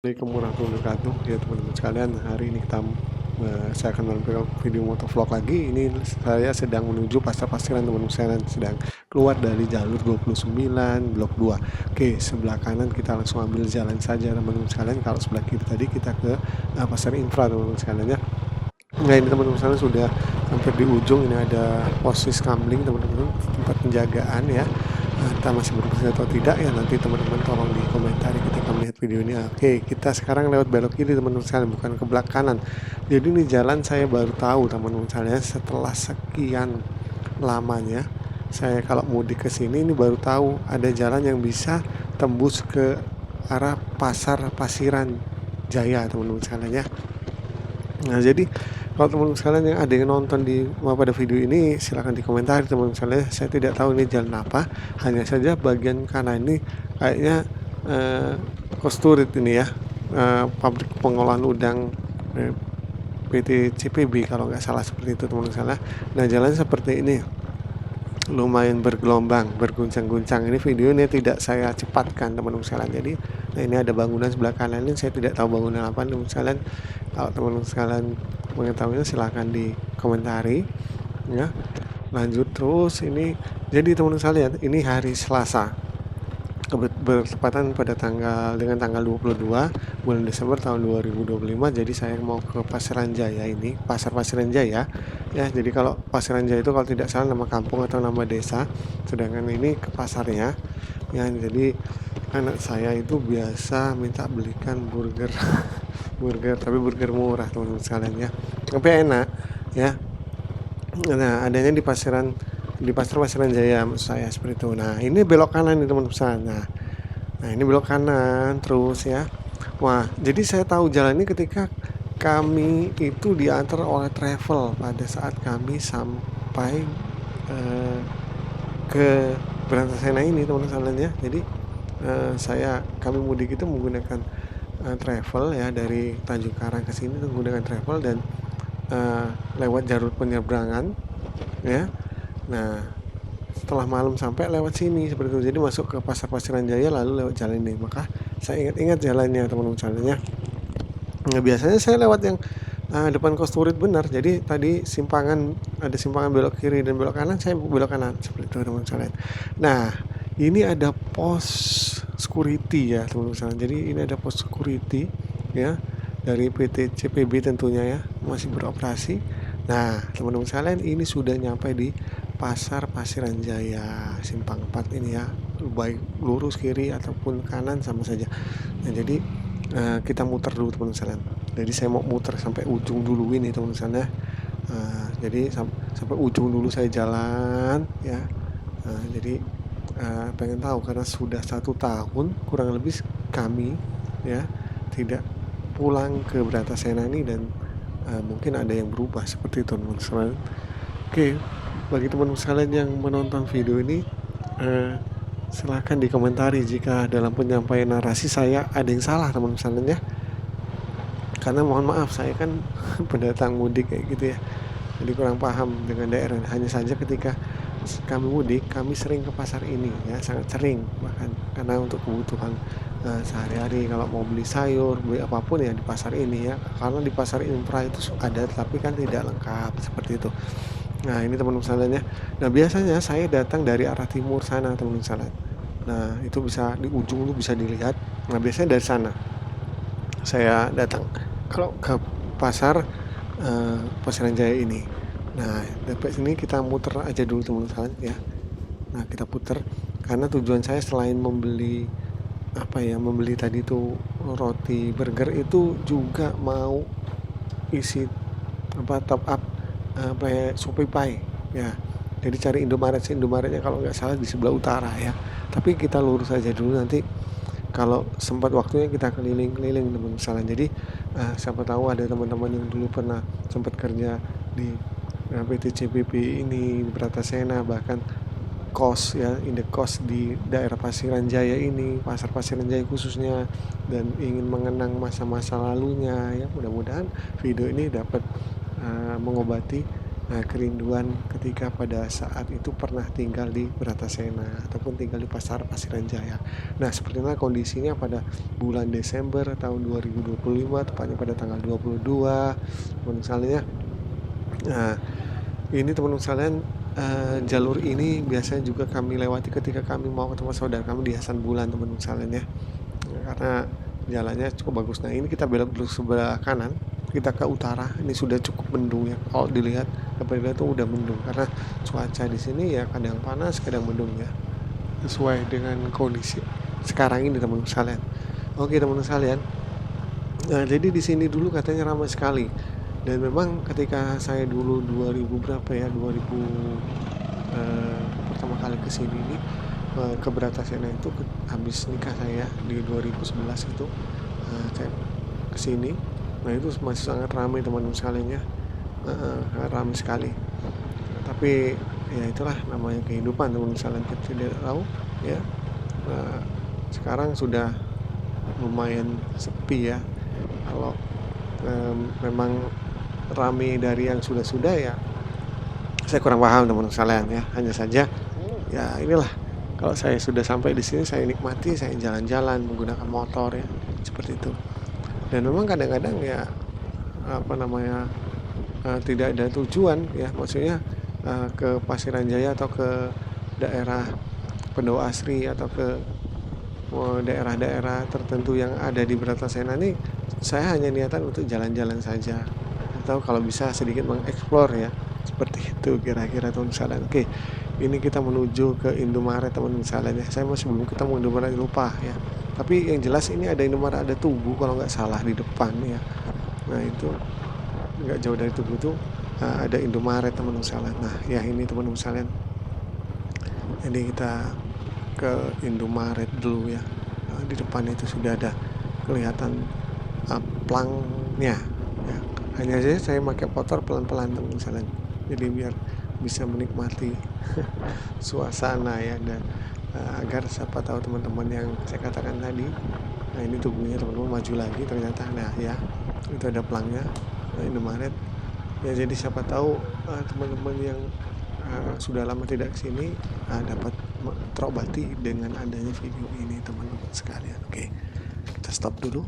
Assalamualaikum warahmatullahi wabarakatuh. Ya teman-teman sekalian, hari ini saya akan menampilkan video motovlog lagi. Ini saya sedang menuju pasar Pasiran teman-teman sekalian, sedang keluar dari jalur 29 blok 2. Oke, sebelah kanan kita langsung ambil jalan saja teman-teman sekalian. Kalau sebelah kiri tadi kita ke Pasar Infra teman-teman sekalian ya. Nah ini teman-teman sekalian sudah hampir di ujung. Ini ada posis kamling teman-teman, tempat penjagaan ya. Entah masih berfungsi atau tidak ya, nanti teman-teman tolong di komentar ketika melihat video ini. Oke, kita sekarang lewat belok kiri teman-teman sekalian, bukan ke belakang kanan. Jadi ini jalan saya baru tahu teman-teman sekalian, setelah sekian lamanya saya kalau mudik ke sini ini baru tahu ada jalan yang bisa tembus ke arah pasar Pasiran Jaya teman-teman sekalian ya. Nah, jadi kalau teman-teman sekalian yang ada yang nonton pada video ini, silahkan di komentar teman-teman sekalian. Saya tidak tahu ini jalan apa, hanya saja bagian kanan ini kayaknya Kosturit ini ya, pabrik pengolahan udang PT CPB kalau nggak salah, seperti itu teman-teman sekalian. Nah, jalan seperti ini, lumayan bergelombang, berguncang-guncang. Ini videonya tidak saya cepatkan teman-teman sekalian. Jadi, nah ini ada bangunan sebelah kanan ini, saya tidak tahu bangunan apa teman-teman sekalian. Kalau teman-teman sekalian mengetahuinya silahkan di komentari ya. Lanjut terus, ini jadi teman-teman sekalian, ini hari Selasa bertepatan pada dengan tanggal 22 bulan Desember tahun 2025. Jadi saya mau ke Pasiran Jaya, ini pasar Pasiran Jaya ya. Jadi kalau Pasiran Jaya itu kalau tidak salah nama kampung atau nama desa, sedangkan ini ke pasarnya ya. Jadi anak saya itu biasa minta belikan burger tapi burger murah teman-teman sekalian ya, tapi enak ya. Nah, adanya di pasar Pasiran Jaya maksud saya, seperti itu. Nah, ini belok kanan nih teman-teman sekalian. Nah, ini belok kanan terus ya. Wah, jadi saya tahu jalan ini ketika kami itu diantar oleh travel pada saat kami sampai ke Berantasena ini teman-teman sekalian ya. Jadi kami mudik itu menggunakan travel ya, dari Tanjung Karang ke sini menggunakan travel dan lewat jalur penyeberangan ya. Nah, setelah malam sampai lewat sini seperti itu. Jadi masuk ke pasar Pasiran Jaya lalu lewat jalan ini. Maka saya ingat-ingat jalannya teman-teman jalannya. Nah, biasanya saya lewat yang depan Kosturit benar. Jadi tadi ada simpangan belok kiri dan belok kanan, saya belok kanan seperti itu teman-teman sekalian. Nah, ini ada pos security ya teman-teman sekalian. Jadi ini ada pos security ya dari PT CPB tentunya ya, masih beroperasi. Nah, teman-teman sekalian, ini sudah nyampe di pasar Pasiran Jaya simpang 4 ini ya, baik lurus kiri ataupun kanan sama saja. Nah, jadi kita muter dulu teman-teman sekalian. Jadi saya mau muter sampai ujung dulu ini teman-teman sekalian. Jadi sampai ujung dulu saya jalan ya. Jadi pengen tahu karena sudah 1 tahun kurang lebih kami ya tidak pulang ke Berantasena ini, dan mungkin ada yang berubah seperti itu teman-teman sekalian. Oke, bagi teman-teman sekalian yang menonton video ini, silahkan dikomentari jika dalam penyampaian narasi saya ada yang salah teman-teman sekalian ya. Karena mohon maaf, saya kan pendatang mudik kayak gitu ya, jadi kurang paham dengan daerah. Hanya saja ketika kami mudik, kami sering ke pasar ini ya, sangat sering bahkan, karena untuk kebutuhan sehari-hari. Kalau mau beli sayur, beli apapun ya di pasar ini ya, karena di pasar Infra itu ada tapi kan tidak lengkap seperti itu. Nah, ini teman-teman sekalian ya. Nah, biasanya saya datang dari arah timur sana teman-teman sekalian. Nah, itu bisa di ujung itu bisa dilihat. Nah, biasanya dari sana saya datang kalau ke pasar Pasiran Jaya ini. Nah, sampai sini kita muter aja dulu teman-teman sekalian ya. Nah, kita putar karena tujuan saya selain membeli tadi tuh roti burger, itu juga mau isi top up Shopee ya. Jadi cari Indomaretnya kalau nggak salah di sebelah utara ya. Tapi kita lurus aja dulu, nanti kalau sempat waktunya kita keliling-keliling teman-teman sekalian. Jadi siapa tahu ada teman-teman yang dulu pernah sempat kerja di PT CPP ini di Berantasena, bahkan kos ya, indekos di daerah Pasiran Jaya ini, pasar Pasiran Jaya khususnya, dan ingin mengenang masa-masa lalunya ya. Mudah-mudahan video ini dapat mengobati kerinduan ketika pada saat itu pernah tinggal di Bratasena ataupun tinggal di Pasar Pasiran Jaya. Nah, seperti inilah kondisinya pada bulan Desember tahun 2025, tepatnya pada tanggal 22, teman-teman sekalian. Nah, ini teman-teman sekalian, jalur ini biasanya juga kami lewati ketika kami mau ketemu saudara kami di Hasan Bulan, teman-teman sekalian ya. Karena jalannya cukup bagus. Nah, ini kita belok dulu sebelah kanan, kita ke utara. Ini sudah cukup mendung ya. Kalau dilihat itu udah mendung karena cuaca di sini ya kadang panas, kadang mendung ya. Sesuai dengan kondisi sekarang ini teman-teman sekalian. Oke, teman-teman sekalian. Nah, jadi di sini dulu katanya ramai sekali. Dan memang ketika saya dulu 2000 berapa ya? 2000 pertama kali ke sini nih ke Bratasena itu habis nikah saya di 2011 itu saya ke sini. Nah, itu masih sangat ramai teman-teman sekalian ya. Ramai sekali. Tapi ya itulah namanya kehidupan teman-teman sekalian, kita tidak tahu ya. Sekarang sudah lumayan sepi ya. Kalau memang ramai dari yang sudah ya saya kurang paham teman-teman sekalian ya. Hanya saja ya inilah, kalau saya sudah sampai di sini saya nikmati, saya jalan-jalan menggunakan motor ya, seperti itu. Dan memang kadang-kadang ya tidak ada tujuan ya, maksudnya ke Pasiran Jaya atau ke daerah Pendowo Asri atau ke daerah-daerah tertentu yang ada di Bratasena ini, saya hanya niatan untuk jalan-jalan saja atau kalau bisa sedikit mengeksplor ya, seperti itu kira-kira teman sekalian. Oke, ini kita menuju ke Indomaret teman sekalian ya. Saya masih belum ketemu Indomaret, lupa ya. Tapi yang jelas ini ada Indomaret, ada Tugu kalau nggak salah di depan ya. Nah, itu nggak jauh dari Tugu tuh ada Indomaret teman-teman sekalian. Nah ya ini teman-teman sekalian, jadi kita ke Indomaret dulu ya. Di depan itu sudah ada kelihatan plangnya ya. Hanya saja saya pakai motor pelan-pelan teman-teman sekalian, jadi biar bisa menikmati suasana ya, dan agar siapa tahu teman-teman yang saya katakan tadi. Nah, ini tubuhnya teman-teman maju lagi ternyata, nah ya itu ada pelangnya Indomaret ya. Jadi siapa tahu teman-teman yang sudah lama tidak kesini dapat terobati dengan adanya video ini teman-teman sekalian. Oke, kita stop dulu.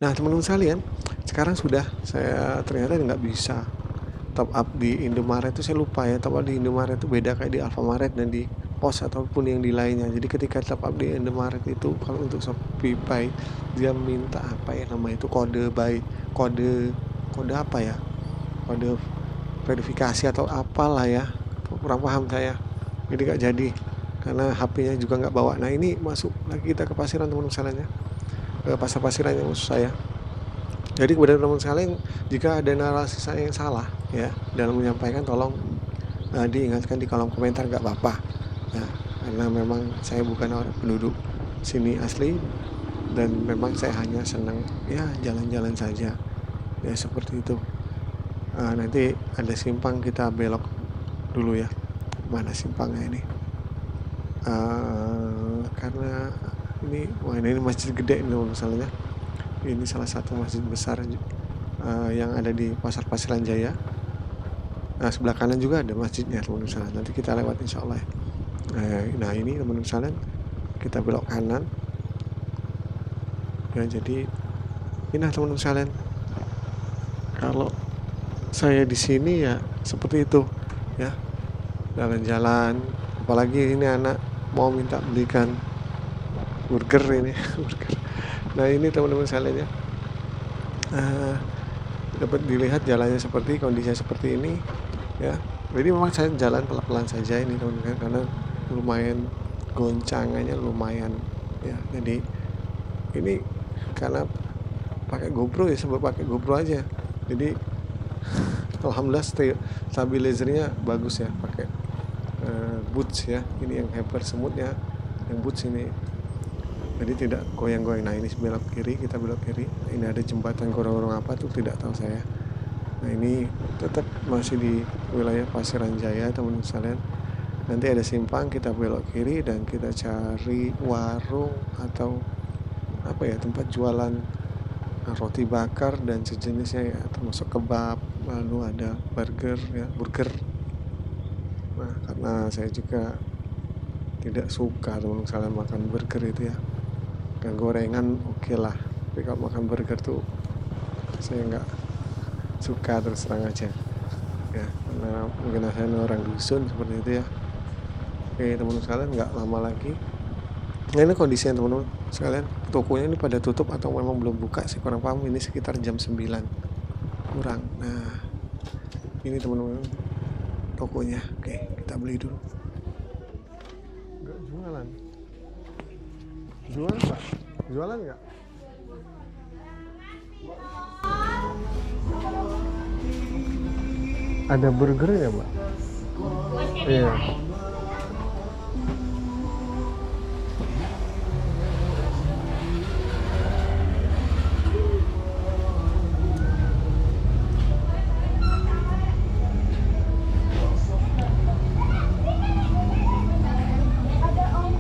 Nah teman-teman sekalian, sekarang sudah saya ternyata nggak bisa top up di Indomaret itu. Saya lupa ya, top up di Indomaret itu beda kayak di Alfamaret dan di Pos ataupun yang di lainnya. Jadi ketika top up di Indomaret itu, kalau untuk Shopee Pay dia minta apa ya namanya itu, kode apa ya, kode verifikasi atau apalah ya, kurang paham saya. Jadi nggak jadi karena HP-nya juga nggak bawa. Nah ini masuk lagi kita ke Pasiran teman-teman sekalian ya, ke Pasar Pasiran yang maksud saya. Jadi kepada teman-teman sekalian, jika ada narasi saya yang salah ya dalam menyampaikan, tolong diingatkan di kolom komentar, nggak apa-apa ya, karena memang saya bukan orang penduduk sini asli dan memang saya hanya senang ya jalan-jalan saja ya, seperti itu. Nanti ada simpang, kita belok dulu ya. Mana simpangnya ini? Karena ini masjid gede ini misalnya. Ini salah satu masjid besar yang ada di Pasar Pasiran Jaya. Nah sebelah kanan juga ada masjidnya teman-teman. Nanti kita lewat insya Allah. Nah ini teman-teman sekalian, kita belok kanan. Ya jadi ini teman-teman sekalian, kalau saya di sini ya seperti itu ya, jalan-jalan. Apalagi ini anak mau minta belikan burger ini burger. Nah ini teman-teman sekalian ya, dapat dilihat jalannya seperti kondisinya seperti ini ya. Jadi memang saya jalan pelan-pelan saja ini teman-teman, karena lumayan goncangannya lumayan ya. Jadi ini karena pakai GoPro ya, sebab pakai GoPro aja. Jadi alhamdulillah stabilizernya bagus ya, pakai boots ya. Ini yang hyper semut ya, yang boots ini, jadi tidak goyang-goyang. Nah ini belok kiri, kita belok kiri. Ini ada jembatan gorong-gorong apa tuh tidak tahu saya. Nah ini tetap masih di wilayah Pasiran Jaya teman-teman sekalian. Nanti ada simpang, kita belok kiri dan kita cari warung atau apa ya, tempat jualan roti bakar dan sejenisnya ya, termasuk kebab, lalu ada burger. Nah, karena saya juga tidak suka teman misalnya makan burger itu ya, kan gorengan oke lah, tapi kalau makan burger tuh saya nggak suka, terus terang aja ya, karena mungkin saya orang dusun seperti itu ya. Oke teman-teman sekalian, nggak lama lagi, nah ini kondisinya teman-teman sekalian, tokonya ini pada tutup atau memang belum buka sih kurang paham. Ini sekitar jam 9 kurang. Nah ini teman-teman tokonya. Oke, kita beli dulu. Nggak jualan. Jualan Pak? Jualan nggak? Ada burger ya Mbak? Iya.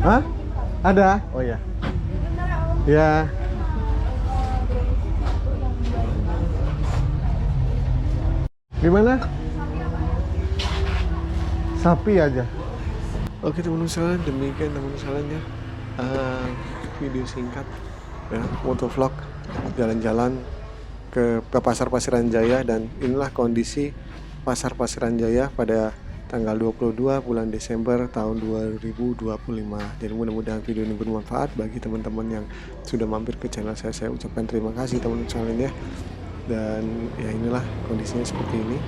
Hah? Ada? Oh ya. Ya. Gimana? Sapi aja. Oke teman-teman sekalian, demikian teman-teman sekalian ya, video singkat ya, motovlog jalan-jalan ke pasar Pasiran Jaya. Dan inilah kondisi pasar Pasiran Jaya pada tanggal 22 bulan Desember tahun 2025. Jadi mudah-mudahan video ini bermanfaat bagi teman-teman yang sudah mampir ke channel saya. Saya ucapkan terima kasih teman-teman sekalian ya. Dan ya inilah kondisinya seperti ini.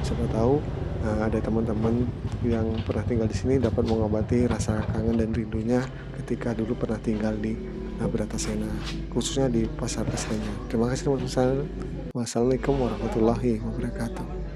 Siapa tahu ada teman-teman yang pernah tinggal di sini dapat mengobati rasa kangen dan rindunya ketika dulu pernah tinggal di Bratasena, khususnya di pasar Pasiran. Terima kasih teman-teman. Wassalamualaikum warahmatullahi wabarakatuh.